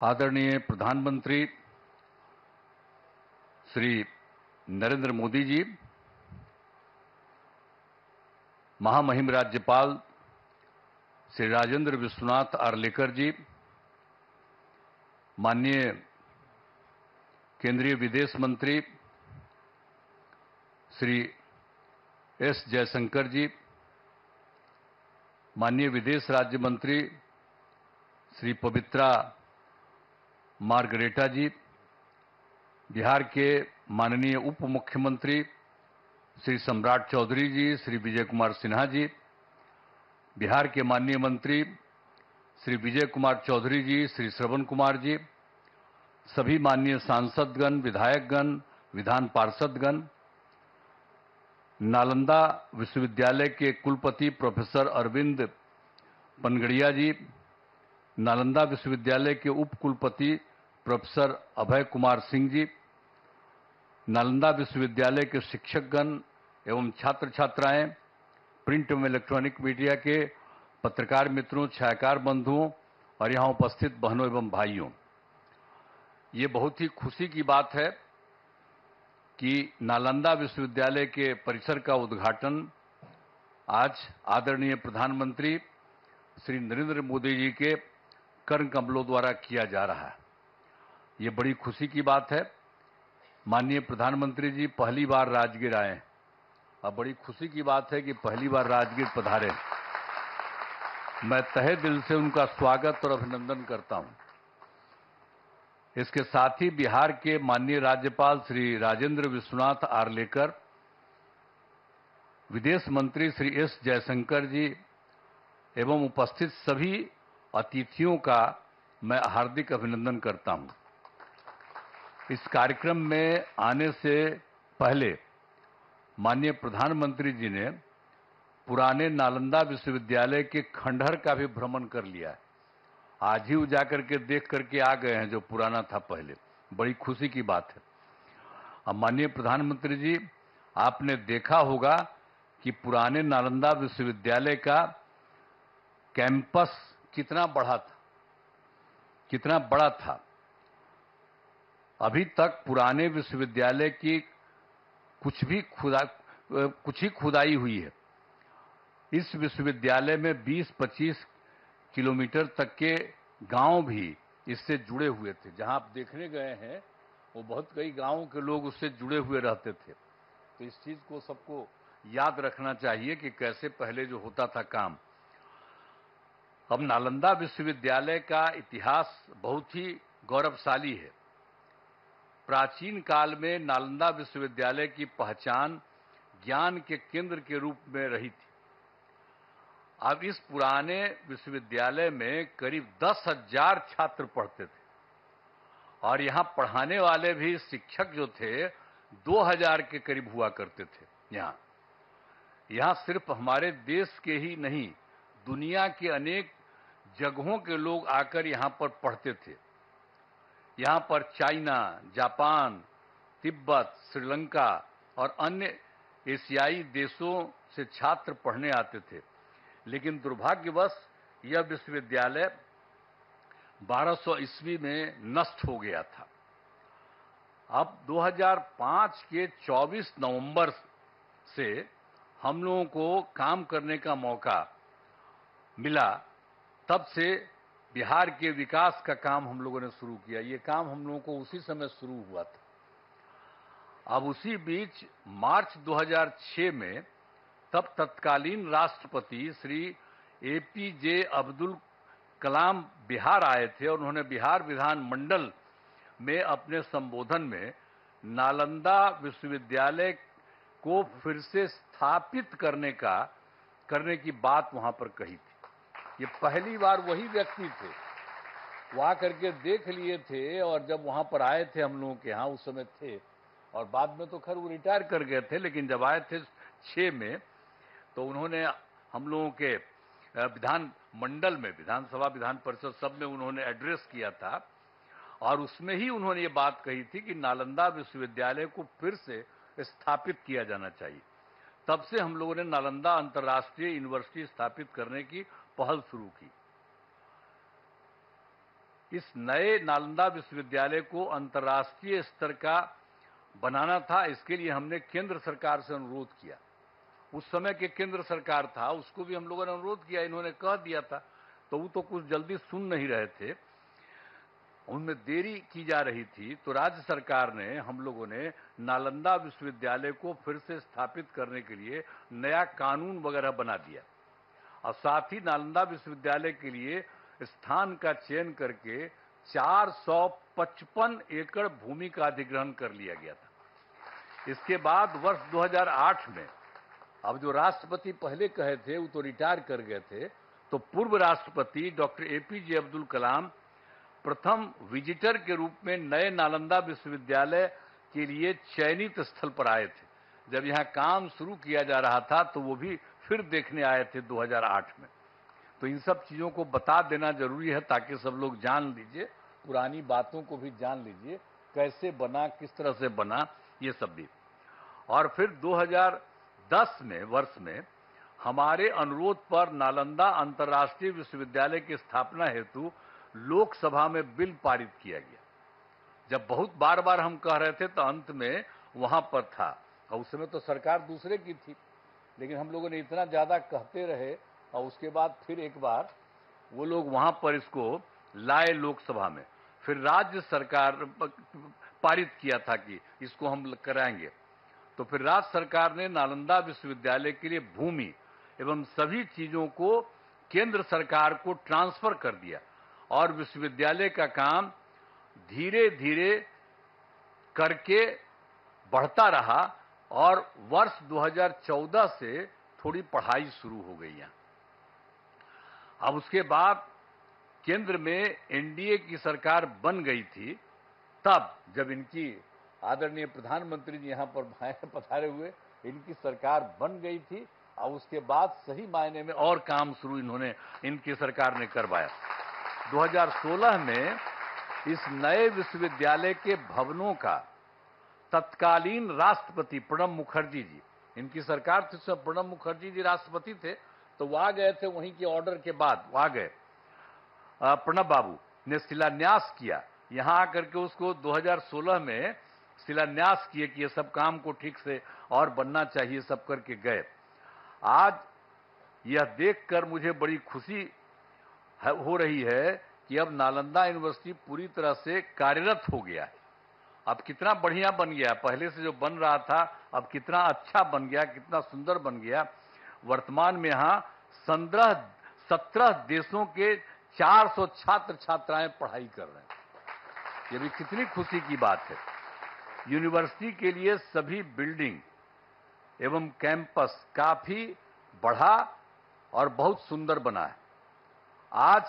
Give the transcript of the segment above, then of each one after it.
आदरणीय प्रधानमंत्री श्री नरेंद्र मोदी जी, महामहिम राज्यपाल श्री राजेंद्र विश्वनाथ आर्लेकर जी, माननीय केंद्रीय विदेश मंत्री श्री एस जयशंकर जी, माननीय विदेश राज्य मंत्री श्री पवित्रा मार्गरेटा जी, बिहार के माननीय उप मुख्यमंत्री श्री सम्राट चौधरी जी, श्री विजय कुमार सिन्हा जी, बिहार के माननीय मंत्री श्री विजय कुमार चौधरी जी, श्री श्रवण कुमार जी, सभी माननीय सांसदगण, विधायकगण, विधान पार्षदगण, नालंदा विश्वविद्यालय के कुलपति प्रोफेसर अरविंद पनगड़िया जी, नालंदा विश्वविद्यालय के उप कुलपति प्रोफेसर अभय कुमार सिंह जी, नालंदा विश्वविद्यालय के शिक्षकगण एवं छात्र छात्राएं, प्रिंट एवं इलेक्ट्रॉनिक मीडिया के पत्रकार मित्रों, छायाकार बंधुओं और यहां उपस्थित बहनों एवं भाइयों, ये बहुत ही खुशी की बात है कि नालंदा विश्वविद्यालय के परिसर का उद्घाटन आज आदरणीय प्रधानमंत्री श्री नरेंद्र मोदी जी के कर्ण कमलों द्वारा किया जा रहा है। ये बड़ी खुशी की बात है। माननीय प्रधानमंत्री जी पहली बार राजगीर आए और बड़ी खुशी की बात है कि पहली बार राजगीर पधारे। मैं तहे दिल से उनका स्वागत और अभिनंदन करता हूं। इसके साथ ही बिहार के माननीय राज्यपाल श्री राजेंद्र विश्वनाथ आर्लेकर, विदेश मंत्री श्री एस जयशंकर जी एवं उपस्थित सभी अतिथियों का मैं हार्दिक अभिनंदन करता हूं। इस कार्यक्रम में आने से पहले माननीय प्रधानमंत्री जी ने पुराने नालंदा विश्वविद्यालय के खंडहर का भी भ्रमण कर लिया है। आज ही वो जाकर के देख करके आ गए हैं जो पुराना था पहले। बड़ी खुशी की बात है। अब माननीय प्रधानमंत्री जी, आपने देखा होगा कि पुराने नालंदा विश्वविद्यालय का कैंपस कितना बड़ा था। अभी तक पुराने विश्वविद्यालय की कुछ ही खुदाई हुई है। इस विश्वविद्यालय में 20-25 किलोमीटर तक के गांव भी इससे जुड़े हुए थे। जहां आप देखने गए हैं वो बहुत कई गांवों के लोग उससे जुड़े हुए रहते थे। तो इस चीज को सबको याद रखना चाहिए कि कैसे पहले जो होता था काम। अब नालंदा विश्वविद्यालय का इतिहास बहुत ही गौरवशाली है। प्राचीन काल में नालंदा विश्वविद्यालय की पहचान ज्ञान के केंद्र के रूप में रही थी। अब इस पुराने विश्वविद्यालय में करीब 10,000 छात्र पढ़ते थे और यहां पढ़ाने वाले भी शिक्षक जो थे 2,000 के करीब हुआ करते थे। यहां सिर्फ हमारे देश के ही नहीं, दुनिया के अनेक जगहों के लोग आकर यहां पर पढ़ते थे। यहां पर चाइना, जापान, तिब्बत, श्रीलंका और अन्य एशियाई देशों से छात्र पढ़ने आते थे। लेकिन दुर्भाग्यवश यह विश्वविद्यालय 1200 ईस्वी में नष्ट हो गया था। अब 2005 के 24 नवंबर से हम लोगों को काम करने का मौका मिला। तब से बिहार के विकास का काम हम लोगों ने शुरू किया। ये काम हम लोगों को उसी समय शुरू हुआ था। अब उसी बीच मार्च 2006 में तब तत्कालीन राष्ट्रपति श्री एपीजे अब्दुल कलाम बिहार आए थे और उन्होंने बिहार विधान मंडल में अपने संबोधन में नालंदा विश्वविद्यालय को फिर से स्थापित करने की बात वहां पर कही थी। ये पहली बार वही व्यक्ति थे, वो आकर के देख लिए थे और जब वहां पर आए थे हम लोगों के यहाँ उस समय थे और बाद में तो खैर वो रिटायर कर गए थे, लेकिन जब आए थे 6 में तो उन्होंने हम लोगों के विधान मंडल में, विधानसभा, विधान परिषद सब में उन्होंने एड्रेस किया था और उसमें ही उन्होंने ये बात कही थी कि नालंदा विश्वविद्यालय को फिर से स्थापित किया जाना चाहिए। तब से हम लोगों ने नालंदा अंतर्राष्ट्रीय यूनिवर्सिटी स्थापित करने की पहल शुरू की। इस नए नालंदा विश्वविद्यालय को अंतर्राष्ट्रीय स्तर का बनाना था। इसके लिए हमने केंद्र सरकार से अनुरोध किया। उस समय के केंद्र सरकार था, उसको भी हम लोगों ने अनुरोध किया, इन्होंने कह दिया था, तो वो तो कुछ जल्दी सुन नहीं रहे थे, उनमें देरी की जा रही थी। तो राज्य सरकार ने, हम लोगों ने नालंदा विश्वविद्यालय को फिर से स्थापित करने के लिए नया कानून वगैरह बना दिया और साथ ही नालंदा विश्वविद्यालय के लिए स्थान का चयन करके 455 एकड़ भूमि का अधिग्रहण कर लिया गया था। इसके बाद वर्ष 2008 में, अब जो राष्ट्रपति पहले कहे थे वो तो रिटायर कर गए थे, तो पूर्व राष्ट्रपति डॉक्टर एपीजे अब्दुल कलाम प्रथम विजिटर के रूप में नए नालंदा विश्वविद्यालय के लिए चयनित स्थल पर आए थे। जब यहां काम शुरू किया जा रहा था तो वो भी फिर देखने आए थे 2008 में। तो इन सब चीजों को बता देना जरूरी है ताकि सब लोग जान लीजिए, पुरानी बातों को भी जान लीजिए, कैसे बना, किस तरह से बना, ये सब भी। और फिर 2010 में वर्ष में हमारे अनुरोध पर नालंदा अंतर्राष्ट्रीय विश्वविद्यालय की स्थापना हेतु लोकसभा में बिल पारित किया गया। जब बहुत बार बार हम कह रहे थे तो अंत में वहां पर था, और उस समय तो सरकार दूसरे की थी, लेकिन हम लोगों ने इतना ज्यादा कहते रहे और उसके बाद फिर एक बार वो लोग वहां पर इसको लाए लोकसभा में, फिर राज्य सरकार पारित किया था कि इसको हम कराएंगे। तो फिर राज्य सरकार ने नालंदा विश्वविद्यालय के लिए भूमि एवं सभी चीजों को केंद्र सरकार को ट्रांसफर कर दिया और विश्वविद्यालय का काम धीरे धीरे करके बढ़ता रहा और वर्ष 2014 से थोड़ी पढ़ाई शुरू हो गई यहां। अब उसके बाद केंद्र में एनडीए की सरकार बन गई थी, तब जब इनकी आदरणीय प्रधानमंत्री जी यहां पर पधारे हुए, इनकी सरकार बन गई थी और उसके बाद सही मायने में और काम शुरू इनकी सरकार ने करवाया। 2016 में इस नए विश्वविद्यालय के भवनों का तत्कालीन राष्ट्रपति प्रणब मुखर्जी जी, इनकी सरकार थी, प्रणब मुखर्जी जी राष्ट्रपति थे, तो वो आ गए थे, वहीं के ऑर्डर के बाद वो आ गए। प्रणब बाबू ने शिलान्यास किया, यहां आकर के उसको 2016 में शिलान्यास किए कि ये सब काम को ठीक से और बनना चाहिए, सब करके गए। आज यह देखकर मुझे बड़ी खुशी हो रही है कि अब नालंदा यूनिवर्सिटी पूरी तरह से कार्यरत हो गया है। अब कितना बढ़िया बन गया, पहले से जो बन रहा था अब कितना अच्छा बन गया, कितना सुंदर बन गया। वर्तमान में यहां 17 देशों के 400 छात्र छात्राएं पढ़ाई कर रहे हैं। ये भी कितनी खुशी की बात है। यूनिवर्सिटी के लिए सभी बिल्डिंग एवं कैंपस काफी बढ़ा और बहुत सुंदर बना है। आज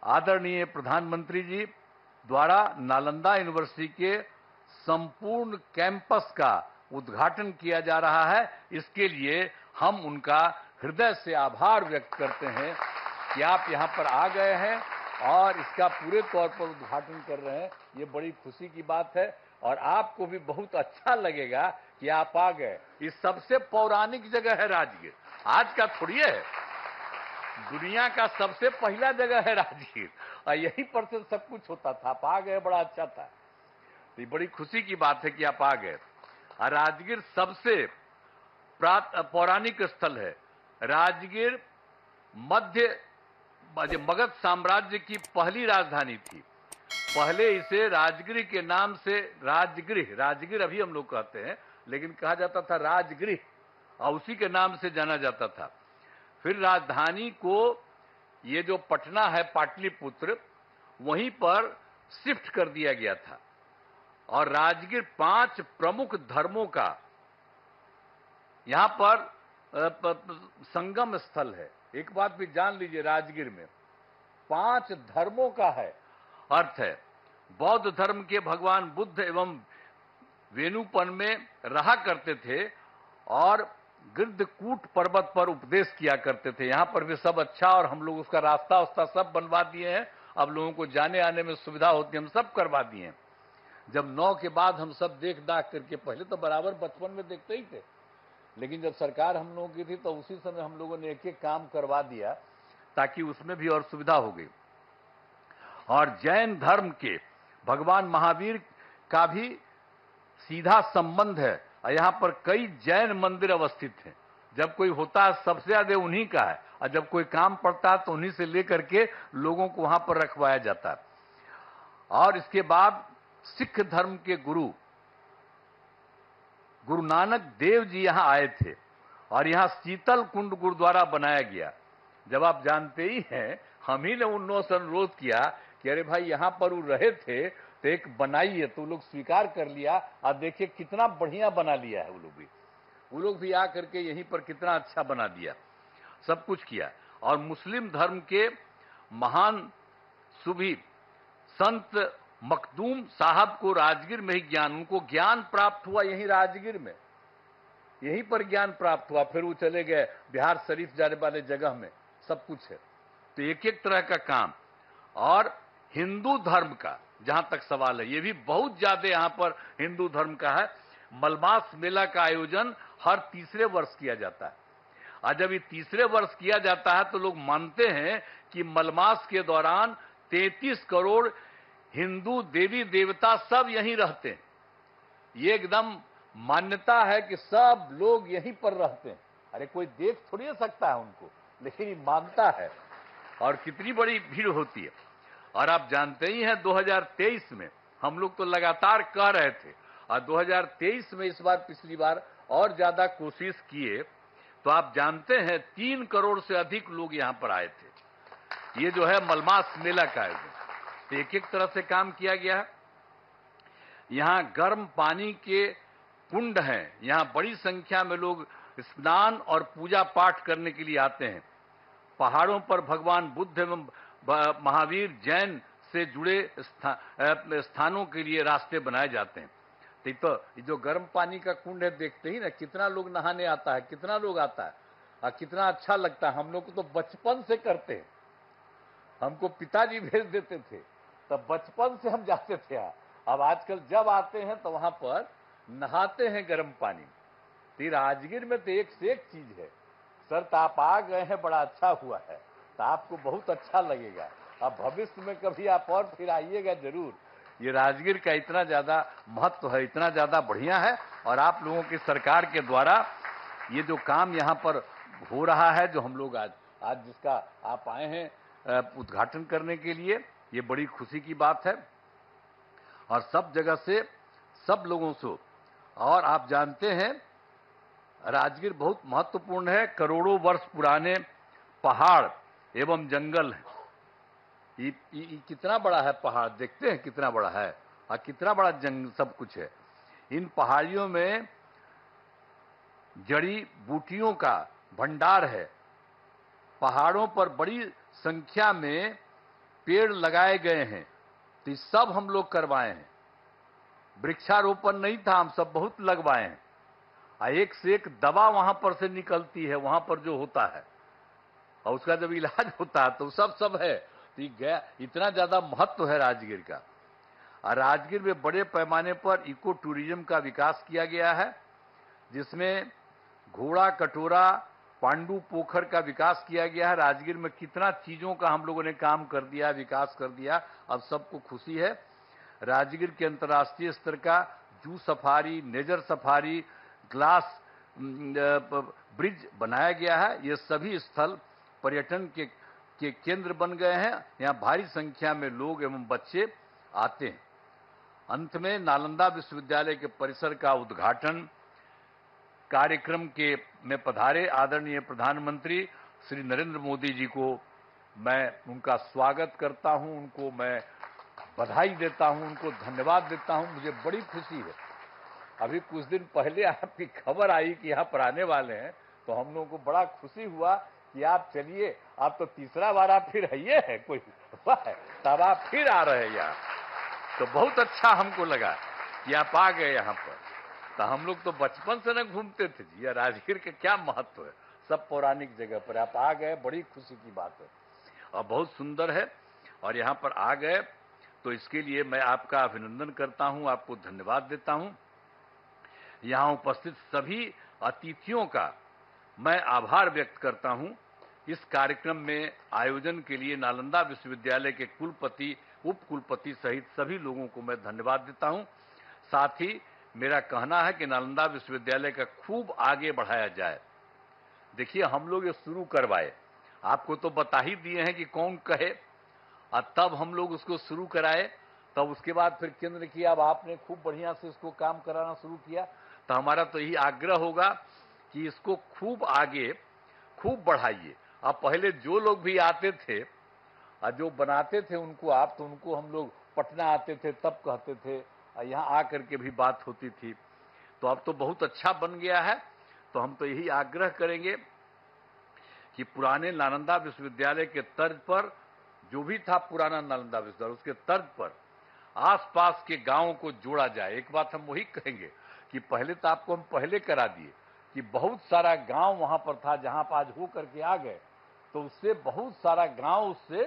आदरणीय प्रधानमंत्री जी द्वारा नालंदा यूनिवर्सिटी के संपूर्ण कैंपस का उद्घाटन किया जा रहा है। इसके लिए हम उनका हृदय से आभार व्यक्त करते हैं कि आप यहां पर आ गए हैं और इसका पूरे तौर पर उद्घाटन कर रहे हैं। ये बड़ी खुशी की बात है और आपको भी बहुत अच्छा लगेगा कि आप आ गए। ये सबसे पौराणिक जगह है राजगीर, आज का थोड़ी है, दुनिया का सबसे पहला जगह है राजगीर और यहीं पर से सब कुछ होता था। आप आ गए, बड़ा अच्छा था। तो ये बड़ी खुशी की बात है कि आप आ गए। और राजगीर सबसे पौराणिक स्थल है। राजगीर मगध साम्राज्य की पहली राजधानी थी। पहले इसे राजगृह के नाम से राजगीर अभी हम लोग कहते हैं, लेकिन कहा जाता था राजगृह और उसी के नाम से जाना जाता था। फिर राजधानी को ये जो पटना है पाटलिपुत्र, वहीं पर शिफ्ट कर दिया गया था और राजगीर 5 प्रमुख धर्मों का यहां पर संगम स्थल है। एक बात भी जान लीजिए, राजगीर में 5 धर्मों का है अर्थ है। बौद्ध धर्म के भगवान बुद्ध एवं वेणुपन में रहा करते थे और गिरधकूट पर्वत पर उपदेश किया करते थे। यहां पर भी सब अच्छा, और हम लोग उसका रास्ता सब बनवा दिए हैं। अब लोगों को जाने आने में सुविधा होती है, हम सब करवा दिए हैं। जब 9 के बाद हम सब देख दाख करके, पहले तो बराबर बचपन में देखते ही थे, लेकिन जब सरकार हम लोगों की थी तो उसी समय हम लोगों ने एक एक काम करवा दिया ताकि उसमें भी और सुविधा हो गई। और जैन धर्म के भगवान महावीर का भी सीधा संबंध है। और यहाँ पर कई जैन मंदिर अवस्थित हैं। जब कोई होता है सबसे ज्यादा उन्हीं का है, और जब कोई काम पड़ता है तो उन्हीं से लेकर के लोगों को वहां पर रखवाया जाता है। और इसके बाद सिख धर्म के गुरु नानक देव जी यहां आए थे और यहां शीतल कुंड गुरुद्वारा बनाया गया। जब आप जानते ही हैं, हम ही ने उनसे अनुरोध किया कि अरे भाई यहां पर वो रहे थे तो एक बनाइए, तो लोग स्वीकार कर लिया। और देखिए कितना बढ़िया बना लिया है वो लोग भी आकर के यहीं पर कितना अच्छा बना दिया, सब कुछ किया। और मुस्लिम धर्म के महान सूफी संत मखदूम साहब को राजगीर में ही उनको ज्ञान प्राप्त हुआ, यहीं राजगीर में, यहीं पर ज्ञान प्राप्त हुआ। फिर वो चले गए बिहार शरीफ जाने वाले जगह में, सब कुछ है। तो एक एक तरह का काम। और हिंदू धर्म का जहां तक सवाल है, ये भी बहुत ज्यादा यहां पर हिंदू धर्म का है। मलमास मेला का आयोजन हर तीसरे वर्ष किया जाता है। और जब ये तीसरे वर्ष किया जाता है तो लोग मानते हैं कि मलमास के दौरान 33 करोड़ हिंदू देवी देवता सब यहीं रहते हैं। ये एकदम मान्यता है कि सब लोग यहीं पर रहते हैं। अरे कोई देख थोड़ी सकता है उनको, लेकिन ये मानता है। और कितनी बड़ी भीड़ होती है। और आप जानते ही हैं 2023 में हम लोग तो लगातार कह रहे थे, और 2023 में इस बार पिछली बार और ज्यादा कोशिश किए, तो आप जानते हैं 3 करोड़ से अधिक लोग यहां पर आए थे। ये जो है मलमास मेला का आयोजन, तो एक एक तरह से काम किया गया है। यहां गर्म पानी के कुंड हैं, यहां बड़ी संख्या में लोग स्नान और पूजा पाठ करने के लिए आते हैं। पहाड़ों पर भगवान बुद्ध एवं महावीर जैन से जुड़े स्थानों के लिए रास्ते बनाए जाते हैं। तो जो गर्म पानी का कुंड है, देखते ही ना कितना लोग नहाने आता है, कितना लोग आता है और कितना अच्छा लगता है। हम लोग को तो बचपन से करते हैं, हमको पिताजी भेज देते थे, तब बचपन से हम जाते थे। अब आजकल जब आते हैं तो वहां पर नहाते हैं गर्म पानी। तो राजगीर में तो एक से एक चीज है। सर तो आप आ गए हैं, बड़ा अच्छा हुआ है, तो आपको बहुत अच्छा लगेगा। अब भविष्य में कभी आप और फिर आइएगा जरूर। ये राजगीर का इतना ज्यादा महत्व है, इतना ज्यादा बढ़िया है। और आप लोगों की सरकार के द्वारा ये जो काम यहाँ पर हो रहा है, जो हम लोग आज जिसका आप आए हैं उद्घाटन करने के लिए, ये बड़ी खुशी की बात है। और सब जगह से सब लोगों से, और आप जानते हैं राजगीर बहुत महत्वपूर्ण है। करोड़ों वर्ष पुराने पहाड़ एवं जंगल है। ये कितना बड़ा है पहाड़, देखते हैं कितना बड़ा है, और कितना बड़ा जंगल, सब कुछ है। इन पहाड़ियों में जड़ी बूटियों का भंडार है। पहाड़ों पर बड़ी संख्या में पेड़ लगाए गए हैं, तो ये सब हम लोग करवाए हैं। वृक्षारोपण नहीं था, हम सब बहुत लगवाए हैं। एक से एक दवा वहां पर से निकलती है, वहां पर जो होता है, और उसका जब इलाज होता है तो सब है। तो ये इतना ज्यादा महत्व है राजगीर का। और राजगीर में बड़े पैमाने पर इको टूरिज्म का विकास किया गया है, जिसमें घोड़ा कटोरा पांडु पोखर का विकास किया गया है। राजगीर में कितना चीजों का हम लोगों ने काम कर दिया, विकास कर दिया, अब सबको खुशी है। राजगीर के अंतर्राष्ट्रीय स्तर का zoo safari, nature safari, glass bridge बनाया गया है। ये सभी स्थल पर्यटन के केंद्र बन गए हैं। यहाँ भारी संख्या में लोग एवं बच्चे आते हैं। अंत में नालंदा विश्वविद्यालय के परिसर का उद्घाटन कार्यक्रम में पधारे आदरणीय प्रधानमंत्री श्री नरेंद्र मोदी जी को मैं उनका स्वागत करता हूं, उनको मैं बधाई देता हूं, उनको धन्यवाद देता हूं। मुझे बड़ी खुशी है। अभी कुछ दिन पहले आपकी खबर आई कि यहाँ पर आने वाले हैं, तो हम लोगों को बड़ा खुशी हुआ कि आप चलिए, आप तो तीसरा बार आप फिर आइए है कोई है, तब आप फिर आ रहे हैं यहाँ, तो बहुत अच्छा हमको लगा कि आप आ गए यहाँ पर। तो हम लोग तो बचपन से न घूमते थे जी, राजगीर का क्या महत्व है, सब पौराणिक जगह पर आप आ गए, बड़ी खुशी की बात है और बहुत सुंदर है। और यहाँ पर आ गए तो इसके लिए मैं आपका अभिनंदन करता हूँ, आपको धन्यवाद देता हूँ। यहाँ उपस्थित सभी अतिथियों का मैं आभार व्यक्त करता हूँ। इस कार्यक्रम में आयोजन के लिए नालंदा विश्वविद्यालय के कुलपति उप कुलपति सहित सभी लोगों को मैं धन्यवाद देता हूं। साथ ही मेरा कहना है कि नालंदा विश्वविद्यालय का खूब आगे बढ़ाया जाए। देखिए, हम लोग ये शुरू करवाए, आपको तो बता ही दिए हैं कि कौन कहे, और तब हम लोग उसको शुरू कराए, तब उसके बाद फिर केंद्र ने किया, अब आपने खूब बढ़िया से इसको काम कराना शुरू किया। तो हमारा तो यही आग्रह होगा कि इसको खूब आगे खूब बढ़ाइए। अब पहले जो लोग भी आते थे और जो बनाते थे उनको आप, तो उनको हम लोग पटना आते थे तब कहते थे, और यहाँ आकर के भी बात होती थी। तो अब तो बहुत अच्छा बन गया है। तो हम तो यही आग्रह करेंगे कि पुराने नालंदा विश्वविद्यालय के तर्ज पर, जो भी था पुराना नालंदा विश्वविद्यालय, उसके तर्ज पर आसपास के गांवों को जोड़ा जाए। एक बात हम वही कहेंगे कि पहले तो आपको हम पहले करा दिए कि बहुत सारा गांव वहां पर था, जहां पर आज हो करके आ गए, तो उससे बहुत सारा गांव उससे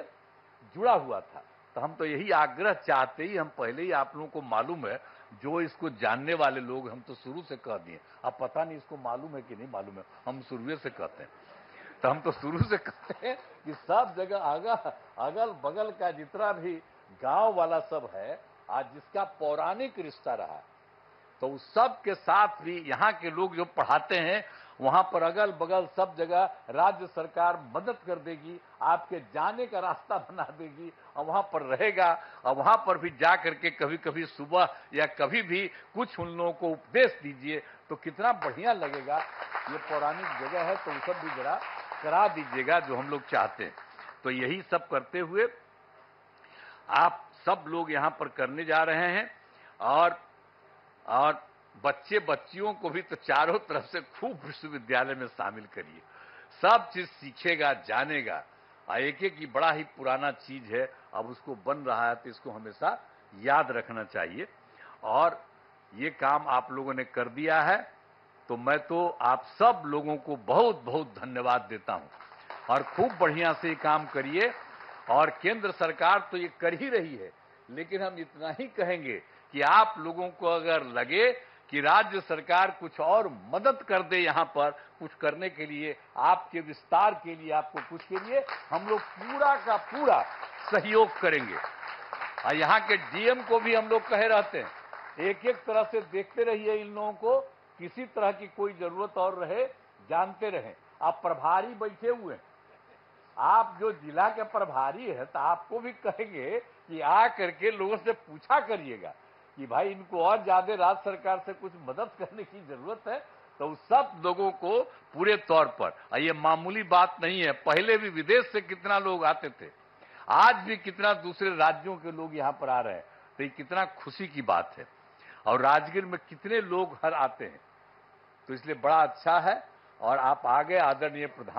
जुड़ा हुआ था। तो हम तो यही आग्रह चाहते ही, हम पहले ही आप लोगों को मालूम है, जो इसको जानने वाले लोग, हम तो शुरू से कह दिए। अब पता नहीं इसको मालूम है कि नहीं मालूम है, हम शुरू से कहते हैं। तो हम तो शुरू से कहते हैं कि सब जगह अगल बगल का जितना भी गांव वाला सब है, आज जिसका पौराणिक रिश्ता रहा, तो उस सब के साथ भी यहाँ के लोग जो पढ़ाते हैं, वहां पर अगल बगल सब जगह राज्य सरकार मदद कर देगी, आपके जाने का रास्ता बना देगी, और वहां पर रहेगा। और वहां पर भी जा करके कभी कभी सुबह या कभी भी कुछ उन लोगों को उपदेश दीजिए, तो कितना बढ़िया लगेगा। ये पौराणिक जगह है, तो वो सब भी जरा करा दीजिएगा जो हम लोग चाहते हैं। तो यही सब करते हुए आप सब लोग यहाँ पर करने जा रहे हैं। और बच्चे बच्चियों को भी तो चारों तरफ से खूब विश्वविद्यालय में शामिल करिए, सब चीज सीखेगा, जानेगा। एक एक ही बड़ा ही पुराना चीज है, अब उसको बन रहा है, तो इसको हमेशा याद रखना चाहिए। और ये काम आप लोगों ने कर दिया है, तो मैं तो आप सब लोगों को बहुत बहुत धन्यवाद देता हूं। और खूब बढ़िया से ये काम करिए। और केंद्र सरकार तो ये कर ही रही है, लेकिन हम इतना ही कहेंगे कि आप लोगों को अगर लगे कि राज्य सरकार कुछ और मदद कर दे, यहाँ पर कुछ करने के लिए, आपके विस्तार के लिए, आपको कुछ के लिए, हम लोग पूरा का पूरा सहयोग करेंगे। और यहाँ के डीएम को भी हम लोग कहे रहते हैं, एक एक तरह से देखते रहिए इन लोगों को, किसी तरह की कोई जरूरत और रहे, जानते रहें। आप प्रभारी बैठे हुए हैं, आप जो जिला के प्रभारी है, तो आपको भी कहेंगे कि आ करके लोगों से पूछा करिएगा कि भाई इनको और ज्यादा राज्य सरकार से कुछ मदद करने की जरूरत है। तो सब लोगों को पूरे तौर पर, ये मामूली बात नहीं है, पहले भी विदेश से कितना लोग आते थे, आज भी कितना दूसरे राज्यों के लोग यहाँ पर आ रहे हैं, तो ये कितना खुशी की बात है। और राजगीर में कितने लोग हर आते हैं, तो इसलिए बड़ा अच्छा है। और आप आगे आदरणीय प्रधान